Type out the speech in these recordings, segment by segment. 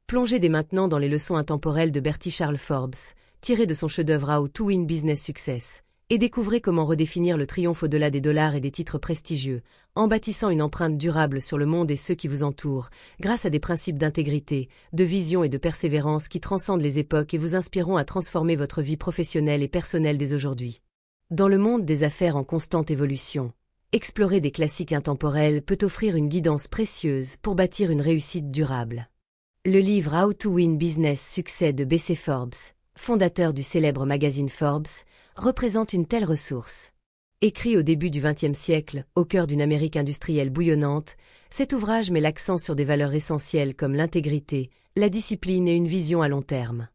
Plongez dès maintenant dans les leçons intemporelles de Bertie Charles Forbes, tirées de son chef-d'œuvre How to Win Business Success, et découvrez comment redéfinir le triomphe au-delà des dollars et des titres prestigieux, en bâtissant une empreinte durable sur le monde et ceux qui vous entourent, grâce à des principes d'intégrité, de vision et de persévérance qui transcendent les époques et vous inspireront à transformer votre vie professionnelle et personnelle dès aujourd'hui. Dans le monde des affaires en constante évolution, explorer des classiques intemporels peut offrir une guidance précieuse pour bâtir une réussite durable. Le livre How to Win Business Success de B.C. Forbes, fondateur du célèbre magazine Forbes, représente une telle ressource. Écrit au début du XXe siècle, au cœur d'une Amérique industrielle bouillonnante, cet ouvrage met l'accent sur des valeurs essentielles comme l'intégrité, la discipline et une vision à long terme.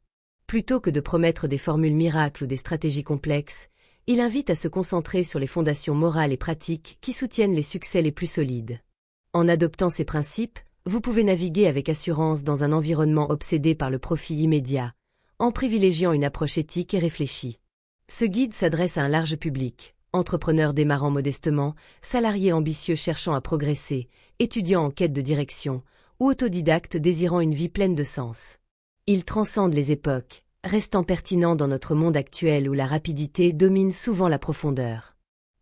Plutôt que de promettre des formules miracles ou des stratégies complexes, il invite à se concentrer sur les fondations morales et pratiques qui soutiennent les succès les plus solides. En adoptant ces principes, vous pouvez naviguer avec assurance dans un environnement obsédé par le profit immédiat, en privilégiant une approche éthique et réfléchie. Ce guide s'adresse à un large public, entrepreneurs démarrant modestement, salariés ambitieux cherchant à progresser, étudiants en quête de direction, ou autodidactes désirant une vie pleine de sens. Il transcende les époques, restant pertinent dans notre monde actuel où la rapidité domine souvent la profondeur.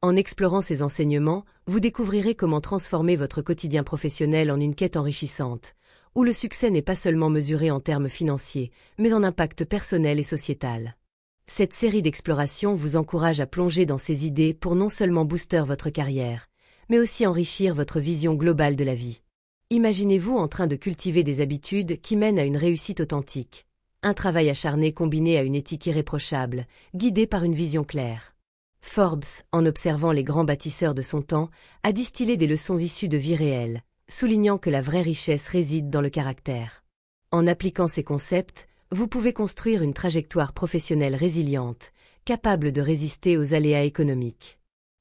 En explorant ces enseignements, vous découvrirez comment transformer votre quotidien professionnel en une quête enrichissante, où le succès n'est pas seulement mesuré en termes financiers, mais en impact personnel et sociétal. Cette série d'explorations vous encourage à plonger dans ces idées pour non seulement booster votre carrière, mais aussi enrichir votre vision globale de la vie. Imaginez-vous en train de cultiver des habitudes qui mènent à une réussite authentique, un travail acharné combiné à une éthique irréprochable, guidé par une vision claire. Forbes, en observant les grands bâtisseurs de son temps, a distillé des leçons issues de vie réelle, soulignant que la vraie richesse réside dans le caractère. En appliquant ces concepts, vous pouvez construire une trajectoire professionnelle résiliente, capable de résister aux aléas économiques.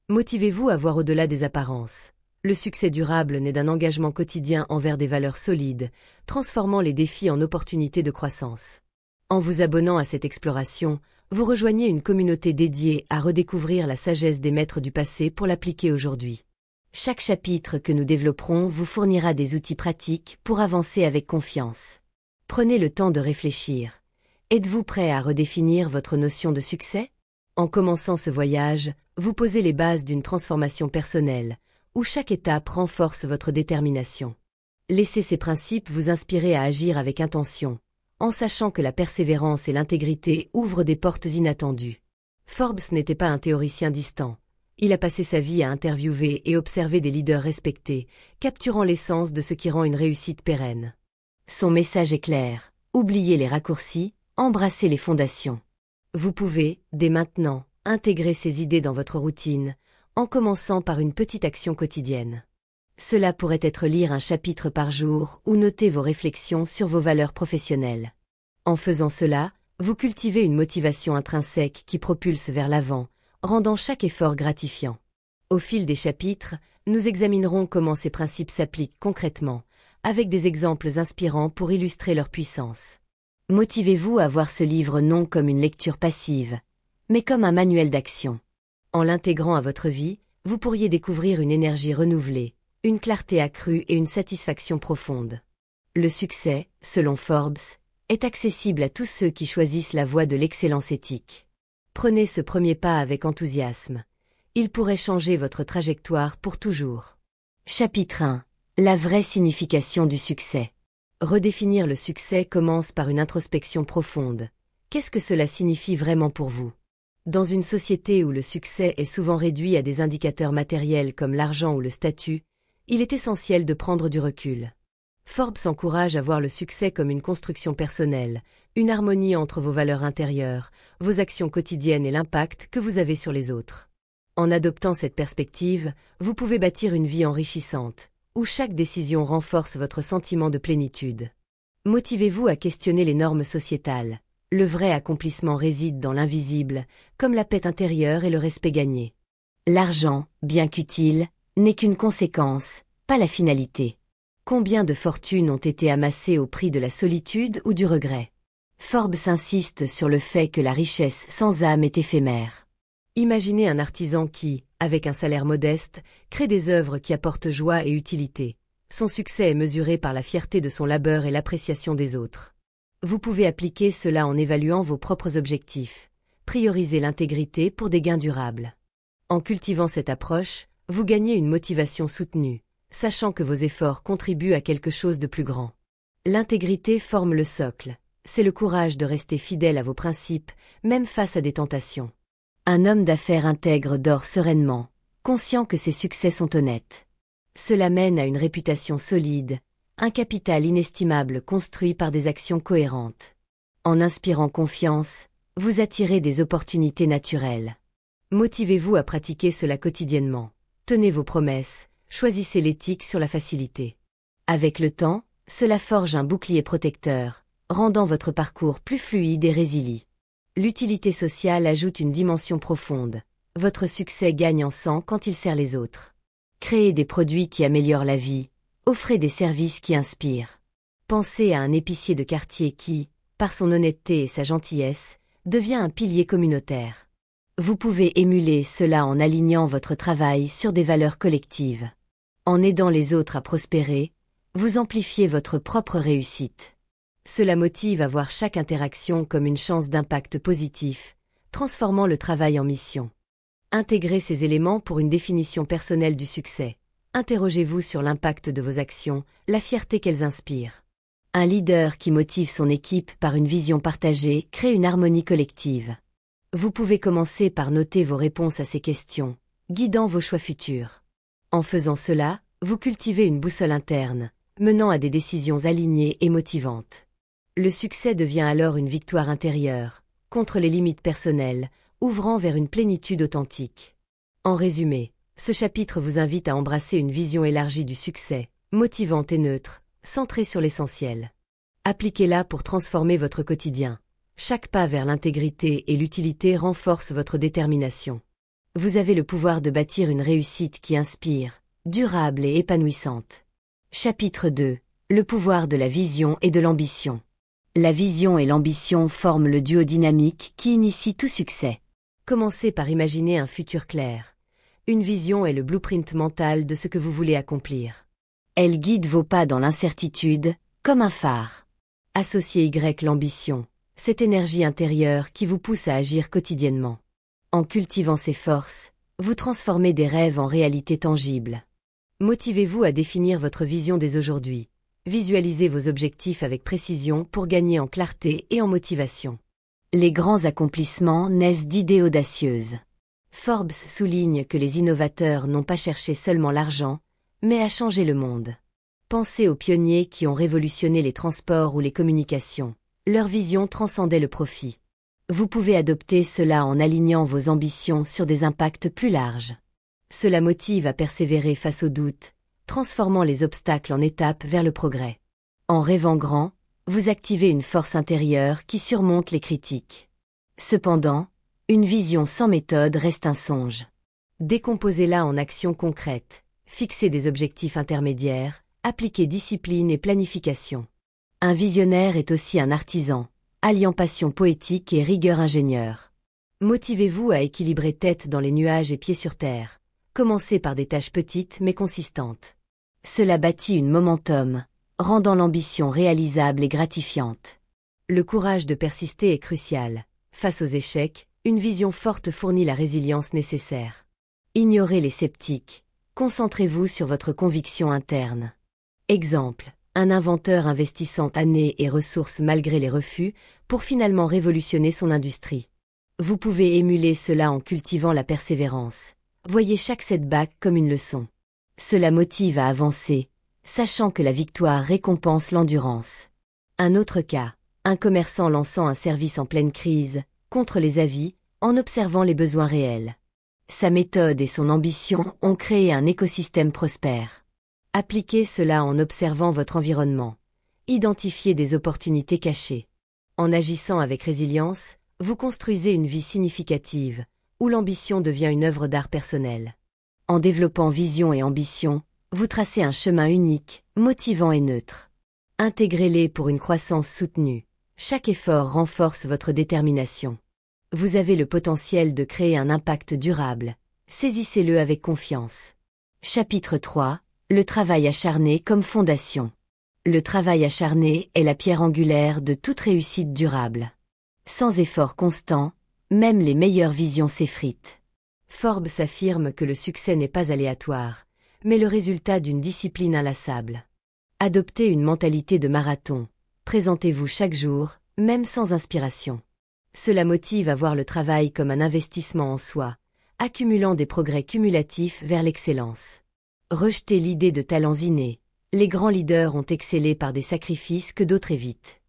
Motivez-vous à voir au-delà des apparences. Le succès durable naît d'un engagement quotidien envers des valeurs solides, transformant les défis en opportunités de croissance. En vous abonnant à cette exploration, vous rejoignez une communauté dédiée à redécouvrir la sagesse des maîtres du passé pour l'appliquer aujourd'hui. Chaque chapitre que nous développerons vous fournira des outils pratiques pour avancer avec confiance. Prenez le temps de réfléchir. Êtes-vous prêt à redéfinir votre notion de succès? En commençant ce voyage, vous posez les bases d'une transformation personnelle, où chaque étape renforce votre détermination. Laissez ces principes vous inspirer à agir avec intention, en sachant que la persévérance et l'intégrité ouvrent des portes inattendues. Forbes n'était pas un théoricien distant. Il a passé sa vie à interviewer et observer des leaders respectés, capturant l'essence de ce qui rend une réussite pérenne. Son message est clair, oubliez les raccourcis, embrassez les fondations. Vous pouvez, dès maintenant, intégrer ces idées dans votre routine, en commençant par une petite action quotidienne. Cela pourrait être lire un chapitre par jour ou noter vos réflexions sur vos valeurs professionnelles. En faisant cela, vous cultivez une motivation intrinsèque qui propulse vers l'avant, rendant chaque effort gratifiant. Au fil des chapitres, nous examinerons comment ces principes s'appliquent concrètement, avec des exemples inspirants pour illustrer leur puissance. Motivez-vous à voir ce livre non comme une lecture passive, mais comme un manuel d'action. En l'intégrant à votre vie, vous pourriez découvrir une énergie renouvelée, une clarté accrue et une satisfaction profonde. Le succès, selon Forbes, est accessible à tous ceux qui choisissent la voie de l'excellence éthique. Prenez ce premier pas avec enthousiasme. Il pourrait changer votre trajectoire pour toujours. Chapitre 1. La vraie signification du succès. Redéfinir le succès commence par une introspection profonde. Qu'est-ce que cela signifie vraiment pour vous? Dans une société où le succès est souvent réduit à des indicateurs matériels comme l'argent ou le statut, il est essentiel de prendre du recul. Forbes encourage à voir le succès comme une construction personnelle, une harmonie entre vos valeurs intérieures, vos actions quotidiennes et l'impact que vous avez sur les autres. En adoptant cette perspective, vous pouvez bâtir une vie enrichissante, où chaque décision renforce votre sentiment de plénitude. Motivez-vous à questionner les normes sociétales. Le vrai accomplissement réside dans l'invisible, comme la paix intérieure et le respect gagné. L'argent, bien qu'utile, n'est qu'une conséquence, pas la finalité. Combien de fortunes ont été amassées au prix de la solitude ou du regret? Forbes insiste sur le fait que la richesse sans âme est éphémère. Imaginez un artisan qui, avec un salaire modeste, crée des œuvres qui apportent joie et utilité. Son succès est mesuré par la fierté de son labeur et l'appréciation des autres. Vous pouvez appliquer cela en évaluant vos propres objectifs. Priorisez l'intégrité pour des gains durables. En cultivant cette approche, vous gagnez une motivation soutenue, sachant que vos efforts contribuent à quelque chose de plus grand. L'intégrité forme le socle. C'est le courage de rester fidèle à vos principes, même face à des tentations. Un homme d'affaires intègre dort sereinement, conscient que ses succès sont honnêtes. Cela mène à une réputation solide, un capital inestimable construit par des actions cohérentes. En inspirant confiance, vous attirez des opportunités naturelles. Motivez-vous à pratiquer cela quotidiennement. Tenez vos promesses, choisissez l'éthique sur la facilité. Avec le temps, cela forge un bouclier protecteur, rendant votre parcours plus fluide et résilient. L'utilité sociale ajoute une dimension profonde. Votre succès gagne en sang quand il sert les autres. Créez des produits qui améliorent la vie, offrez des services qui inspirent. Pensez à un épicier de quartier qui, par son honnêteté et sa gentillesse, devient un pilier communautaire. Vous pouvez émuler cela en alignant votre travail sur des valeurs collectives. En aidant les autres à prospérer, vous amplifiez votre propre réussite. Cela motive à voir chaque interaction comme une chance d'impact positif, transformant le travail en mission. Intégrez ces éléments pour une définition personnelle du succès. Interrogez-vous sur l'impact de vos actions, la fierté qu'elles inspirent. Un leader qui motive son équipe par une vision partagée crée une harmonie collective. Vous pouvez commencer par noter vos réponses à ces questions, guidant vos choix futurs. En faisant cela, vous cultivez une boussole interne, menant à des décisions alignées et motivantes. Le succès devient alors une victoire intérieure, contre les limites personnelles, ouvrant vers une plénitude authentique. En résumé, ce chapitre vous invite à embrasser une vision élargie du succès, motivante et neutre, centrée sur l'essentiel. Appliquez-la pour transformer votre quotidien. Chaque pas vers l'intégrité et l'utilité renforce votre détermination. Vous avez le pouvoir de bâtir une réussite qui inspire, durable et épanouissante. Chapitre 2. Le pouvoir de la vision et de l'ambition. La vision et l'ambition forment le duo dynamique qui initie tout succès. Commencez par imaginer un futur clair. Une vision est le blueprint mental de ce que vous voulez accomplir. Elle guide vos pas dans l'incertitude, comme un phare. Associez l'ambition, cette énergie intérieure qui vous pousse à agir quotidiennement. En cultivant ces forces, vous transformez des rêves en réalité tangible. Motivez-vous à définir votre vision dès aujourd'hui. Visualisez vos objectifs avec précision pour gagner en clarté et en motivation. Les grands accomplissements naissent d'idées audacieuses. Forbes souligne que les innovateurs n'ont pas cherché seulement l'argent, mais à changer le monde. Pensez aux pionniers qui ont révolutionné les transports ou les communications. Leur vision transcendait le profit. Vous pouvez adopter cela en alignant vos ambitions sur des impacts plus larges. Cela motive à persévérer face aux doutes, transformant les obstacles en étapes vers le progrès. En rêvant grand, vous activez une force intérieure qui surmonte les critiques. Cependant, une vision sans méthode reste un songe. Décomposez-la en actions concrètes, fixez des objectifs intermédiaires, appliquez discipline et planification. Un visionnaire est aussi un artisan, alliant passion poétique et rigueur ingénieure. Motivez-vous à équilibrer tête dans les nuages et pieds sur terre. Commencez par des tâches petites mais consistantes. Cela bâtit une momentum, rendant l'ambition réalisable et gratifiante. Le courage de persister est crucial. Face aux échecs, une vision forte fournit la résilience nécessaire. Ignorez les sceptiques. Concentrez-vous sur votre conviction interne. Exemple, un inventeur investissant années et ressources malgré les refus pour finalement révolutionner son industrie. Vous pouvez émuler cela en cultivant la persévérance. Voyez chaque setback comme une leçon. Cela motive à avancer, sachant que la victoire récompense l'endurance. Un autre cas, un commerçant lançant un service en pleine crise, contre les avis, en observant les besoins réels. Sa méthode et son ambition ont créé un écosystème prospère. Appliquez cela en observant votre environnement. Identifiez des opportunités cachées. En agissant avec résilience, vous construisez une vie significative, où l'ambition devient une œuvre d'art personnelle. En développant vision et ambition, vous tracez un chemin unique, motivant et neutre. Intégrez-les pour une croissance soutenue. Chaque effort renforce votre détermination. Vous avez le potentiel de créer un impact durable. Saisissez-le avec confiance. Chapitre 3. Le travail acharné comme fondation. Le travail acharné est la pierre angulaire de toute réussite durable. Sans effort constant, même les meilleures visions s'effritent. Forbes affirme que le succès n'est pas aléatoire, mais le résultat d'une discipline inlassable. Adoptez une mentalité de marathon. Présentez-vous chaque jour, même sans inspiration. Cela motive à voir le travail comme un investissement en soi, accumulant des progrès cumulatifs vers l'excellence. Rejetez l'idée de talents innés. Les grands leaders ont excellé par des sacrifices que d'autres évitent.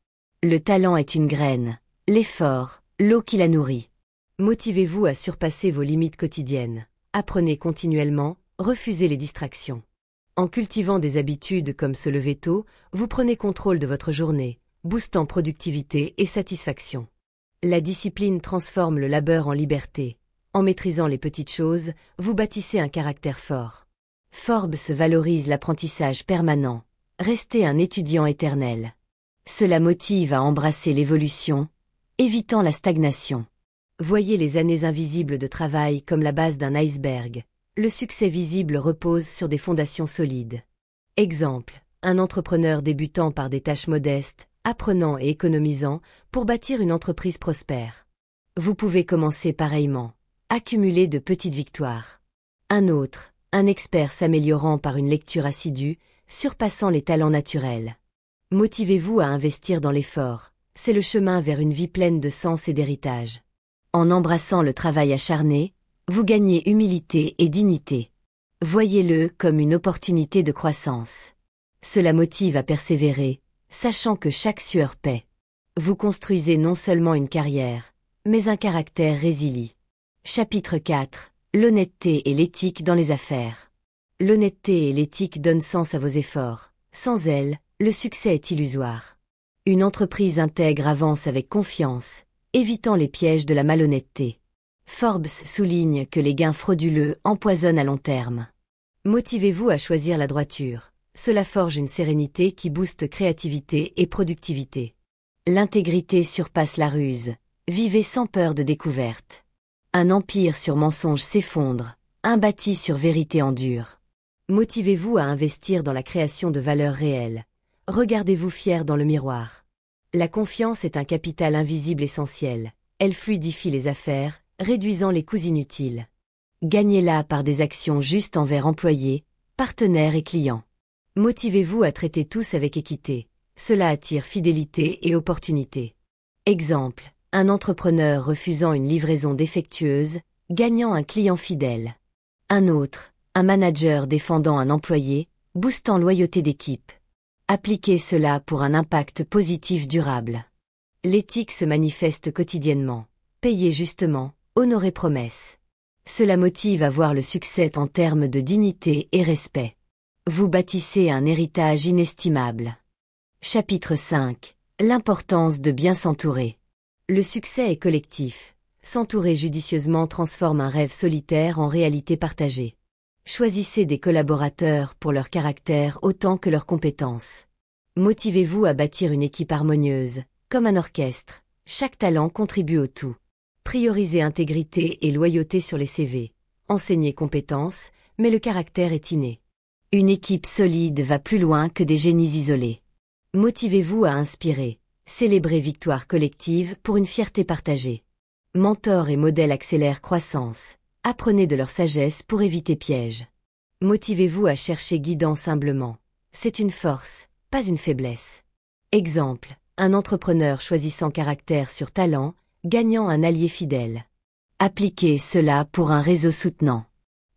Le talent est une graine, l'effort, l'eau qui la nourrit. Motivez-vous à surpasser vos limites quotidiennes. Apprenez continuellement, refusez les distractions. En cultivant des habitudes comme se lever tôt, vous prenez contrôle de votre journée, boostant productivité et satisfaction. La discipline transforme le labeur en liberté. En maîtrisant les petites choses, vous bâtissez un caractère fort. Forbes valorise l'apprentissage permanent. Restez un étudiant éternel. Cela motive à embrasser l'évolution, évitant la stagnation. Voyez les années invisibles de travail comme la base d'un iceberg. Le succès visible repose sur des fondations solides. Exemple, un entrepreneur débutant par des tâches modestes, apprenant et économisant pour bâtir une entreprise prospère. Vous pouvez commencer pareillement, accumuler de petites victoires. Un autre, un expert s'améliorant par une lecture assidue, surpassant les talents naturels. Motivez-vous à investir dans l'effort, c'est le chemin vers une vie pleine de sens et d'héritage. En embrassant le travail acharné, vous gagnez humilité et dignité. Voyez-le comme une opportunité de croissance. Cela motive à persévérer, sachant que chaque sueur paie. Vous construisez non seulement une carrière, mais un caractère résilient. Chapitre 4. L'honnêteté et l'éthique dans les affaires. L'honnêteté et l'éthique donnent sens à vos efforts. Sans elles, le succès est illusoire. Une entreprise intègre avance avec confiance, évitant les pièges de la malhonnêteté. Forbes souligne que les gains frauduleux empoisonnent à long terme. Motivez-vous à choisir la droiture. Cela forge une sérénité qui booste créativité et productivité. L'intégrité surpasse la ruse. Vivez sans peur de découverte. Un empire sur mensonge s'effondre, un bâti sur vérité endure. Motivez-vous à investir dans la création de valeurs réelles. Regardez-vous fier dans le miroir. La confiance est un capital invisible essentiel. Elle fluidifie les affaires, réduisant les coûts inutiles. Gagnez-la par des actions justes envers employés, partenaires et clients. Motivez-vous à traiter tous avec équité. Cela attire fidélité et opportunité. Exemple, un entrepreneur refusant une livraison défectueuse, gagnant un client fidèle. Un autre, un manager défendant un employé, boostant loyauté d'équipe. Appliquez cela pour un impact positif durable. L'éthique se manifeste quotidiennement. Payez justement, honorez promesses. Cela motive à voir le succès en termes de dignité et respect. Vous bâtissez un héritage inestimable. Chapitre 5. L'importance de bien s'entourer. Le succès est collectif. S'entourer judicieusement transforme un rêve solitaire en réalité partagée. Choisissez des collaborateurs pour leur caractère autant que leurs compétences. Motivez-vous à bâtir une équipe harmonieuse, comme un orchestre. Chaque talent contribue au tout. Priorisez intégrité et loyauté sur les CV. Enseignez compétences, mais le caractère est inné. Une équipe solide va plus loin que des génies isolés. Motivez-vous à inspirer. Célébrez victoire collective pour une fierté partagée. Mentors et modèles accélèrent croissance. Apprenez de leur sagesse pour éviter pièges. Motivez-vous à chercher guidance humblement. C'est une force, pas une faiblesse. Exemple, un entrepreneur choisissant caractère sur talent, gagnant un allié fidèle. Appliquez cela pour un réseau soutenant.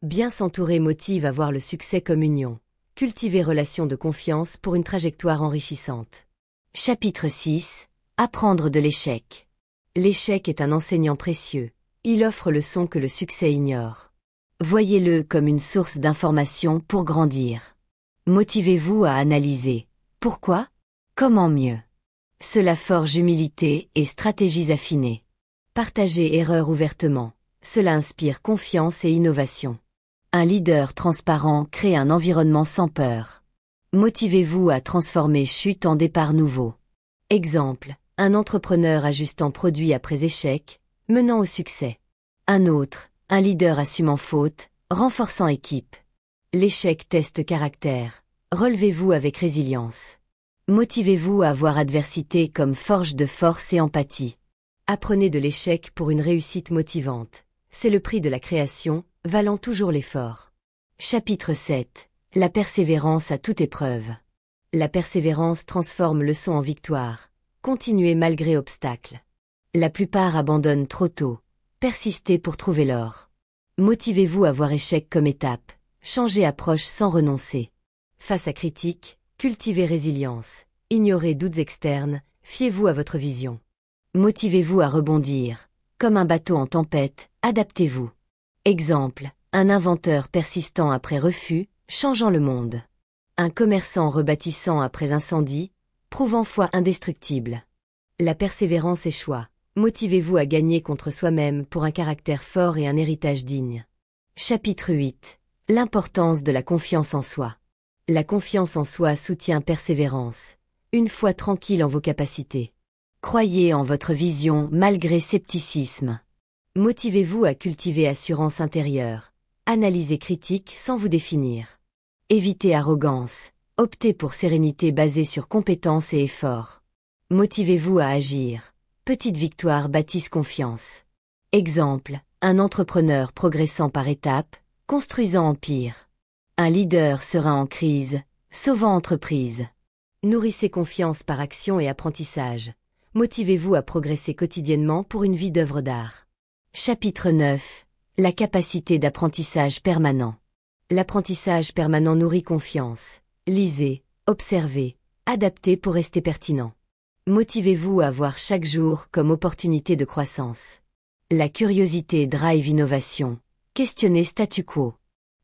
Bien s'entourer motive à voir le succès comme union. Cultivez relations de confiance pour une trajectoire enrichissante. Chapitre 6. Apprendre de l'échec. L'échec est un enseignant précieux. Il offre le son que le succès ignore. Voyez-le comme une source d'information pour grandir. Motivez-vous à analyser. Pourquoi? Comment mieux? Cela forge humilité et stratégies affinées. Partagez erreurs ouvertement. Cela inspire confiance et innovation. Un leader transparent crée un environnement sans peur. Motivez-vous à transformer chute en départ nouveau. Exemple, un entrepreneur ajustant produit après échec, menant au succès. Un autre, un leader assumant faute, renforçant équipe. L'échec teste caractère. Relevez-vous avec résilience. Motivez-vous à voir adversité comme forge de force et empathie. Apprenez de l'échec pour une réussite motivante. C'est le prix de la création, valant toujours l'effort. Chapitre 7. La persévérance à toute épreuve. La persévérance transforme leçon en victoire. Continuez malgré obstacles. La plupart abandonnent trop tôt. Persistez pour trouver l'or. Motivez-vous à voir échec comme étape. Changez approche sans renoncer. Face à critique, cultivez résilience. Ignorez doutes externes, fiez-vous à votre vision. Motivez-vous à rebondir. Comme un bateau en tempête, adaptez-vous. Exemple, un inventeur persistant après refus, changeant le monde. Un commerçant rebâtissant après incendie, prouvant foi indestructible. La persévérance échoua. Motivez-vous à gagner contre soi-même pour un caractère fort et un héritage digne. Chapitre 8. L'importance de la confiance en soi. La confiance en soi soutient persévérance. Une foi tranquille en vos capacités. Croyez en votre vision malgré scepticisme. Motivez-vous à cultiver assurance intérieure. Analysez critique sans vous définir. Évitez arrogance. Optez pour sérénité basée sur compétence et effort. Motivez-vous à agir. Petites victoires bâtissent confiance. Exemple, un entrepreneur progressant par étapes, construisant empire. Un leader serein en crise, sauvant entreprise. Nourrissez confiance par action et apprentissage. Motivez-vous à progresser quotidiennement pour une vie d'œuvre d'art. Chapitre 9. La capacité d'apprentissage permanent. L'apprentissage permanent nourrit confiance. Lisez, observez, adaptez pour rester pertinent. Motivez-vous à voir chaque jour comme opportunité de croissance. La curiosité drive innovation. Questionnez statu quo.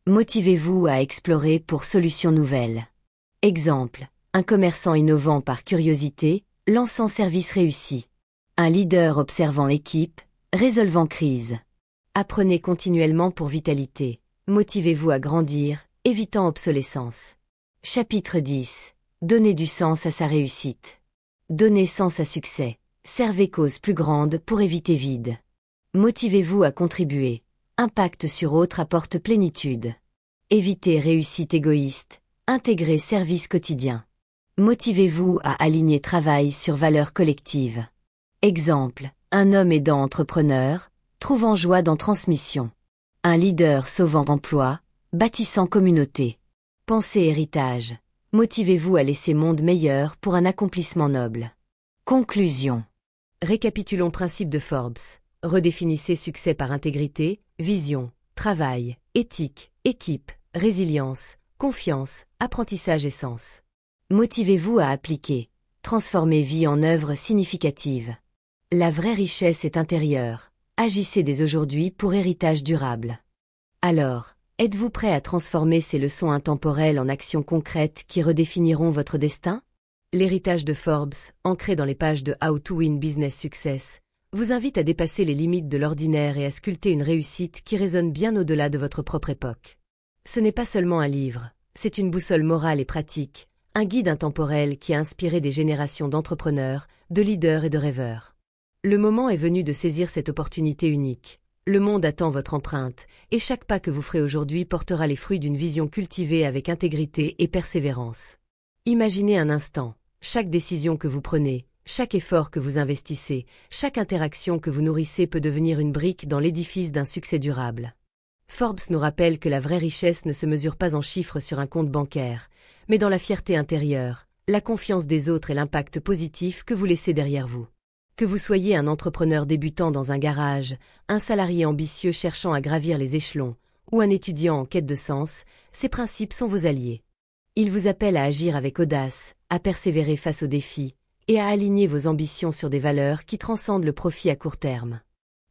Motivez-vous à explorer pour solutions nouvelles. Exemple, un commerçant innovant par curiosité, lançant service réussi. Un leader observant équipe, résolvant crise. Apprenez continuellement pour vitalité. Motivez-vous à grandir, évitant obsolescence. Chapitre 10. Donnez du sens à sa réussite. Donnez sens à succès. Servez cause plus grande pour éviter vide. Motivez-vous à contribuer. Impact sur autres apporte plénitude. Évitez réussite égoïste. Intégrez service quotidien. Motivez-vous à aligner travail sur valeurs collectives. Exemple, un homme aidant entrepreneur, trouvant joie dans transmission. Un leader sauvant emploi, bâtissant communauté. Pensez héritage. Motivez-vous à laisser monde meilleur pour un accomplissement noble. Conclusion. Récapitulons principes de Forbes. Redéfinissez succès par intégrité, vision, travail, éthique, équipe, résilience, confiance, apprentissage et sens. Motivez-vous à appliquer. Transformez vie en œuvre significative. La vraie richesse est intérieure. Agissez dès aujourd'hui pour héritage durable. Alors, êtes-vous prêt à transformer ces leçons intemporelles en actions concrètes qui redéfiniront votre destin? L'héritage de Forbes, ancré dans les pages de How to Win Business Success, vous invite à dépasser les limites de l'ordinaire et à sculpter une réussite qui résonne bien au-delà de votre propre époque. Ce n'est pas seulement un livre, c'est une boussole morale et pratique, un guide intemporel qui a inspiré des générations d'entrepreneurs, de leaders et de rêveurs. Le moment est venu de saisir cette opportunité unique. Le monde attend votre empreinte, et chaque pas que vous ferez aujourd'hui portera les fruits d'une vision cultivée avec intégrité et persévérance. Imaginez un instant, chaque décision que vous prenez, chaque effort que vous investissez, chaque interaction que vous nourrissez peut devenir une brique dans l'édifice d'un succès durable. Forbes nous rappelle que la vraie richesse ne se mesure pas en chiffres sur un compte bancaire, mais dans la fierté intérieure, la confiance des autres et l'impact positif que vous laissez derrière vous. Que vous soyez un entrepreneur débutant dans un garage, un salarié ambitieux cherchant à gravir les échelons, ou un étudiant en quête de sens, ces principes sont vos alliés. Ils vous appellent à agir avec audace, à persévérer face aux défis, et à aligner vos ambitions sur des valeurs qui transcendent le profit à court terme.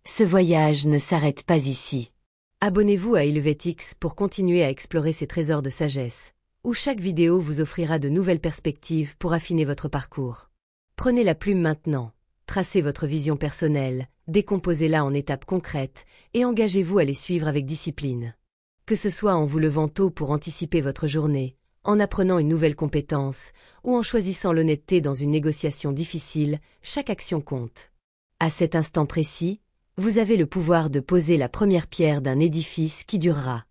Ce voyage ne s'arrête pas ici. Abonnez-vous à Helvetix pour continuer à explorer ces trésors de sagesse, où chaque vidéo vous offrira de nouvelles perspectives pour affiner votre parcours. Prenez la plume maintenant, tracez votre vision personnelle, décomposez-la en étapes concrètes, et engagez-vous à les suivre avec discipline. Que ce soit en vous levant tôt pour anticiper votre journée, en apprenant une nouvelle compétence, ou en choisissant l'honnêteté dans une négociation difficile, chaque action compte. À cet instant précis, vous avez le pouvoir de poser la première pierre d'un édifice qui durera.